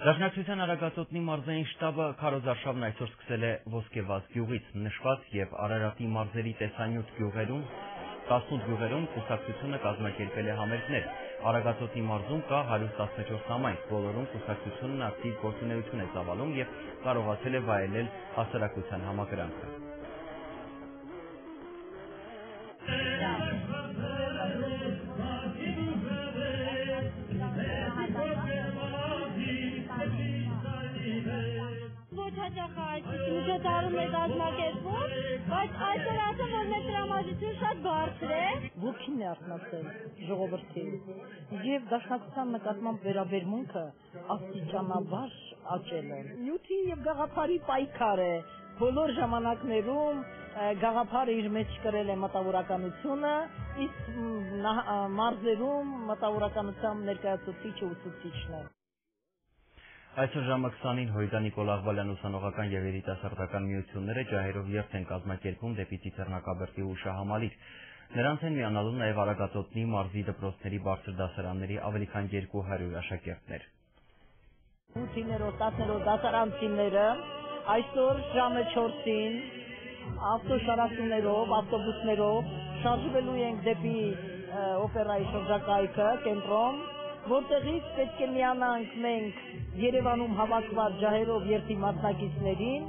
Դաշնակցության Արագածոտնի մարզային շտաբը քարոզարշավն այսօր սկսել է Ոսկեվազ գյուղից, նշված եւ Արարատի մարզերի տեսանյութ գյուղերում 18 գյուղերում կուսակցությունը կազմակերպել է համերգներ։ Արագածոտնի մարզում կա 114 համայնք, բոլորում կուսակցությունն ակտիվ գործունեություն է ծավալում եւ կարողացել է վայելել հասարակության համակրանքը։ Ոչ հաճախ այսպիսի միջոցառում է կազմակերպվում, բայց այսօր ասեմ, որ մեր տրամադրությունը շատ բարձր է։ Ոգին է արթնացել ժողովրդին եւ դաշնակցության նկատմամբ վերաբերմունքը աստիճանաբար աճել է։ Նյութի եւ գաղափարի պայքար է բոլոր ժամանակներում գաղափարը իր մեջ կրել է մտավորականությունը, իսկ մարզերում մտավորականության ներկայացուցիչը ուսուցիչն է։ Այսօր ժամը 20-ին Հույդա Նիկոլ Աղբալյան ուսանողական եւ երիտասարդական միությունները ջահերով երթ են կազմակերպում դեպի Ծիծեռնակաբրդի հուշահամալիր։ Նրանց են միանալու նաեւ Արագածոտնի մարզի դպրոցների բարձր դասարանների ավելի քան 200 աշակերտներ։ 8-րդ 10-րդ դասարանցիները այսօր ժամը 4-ին ավտոշարասներով, ավտոբուսներով շարժվելու ենք դեպի օպերայի շրջակայքը, կենտրոն, որտեղից պետք է միանանք մենք Երևանում հավաքված ջահերով երթի մասնակիցներին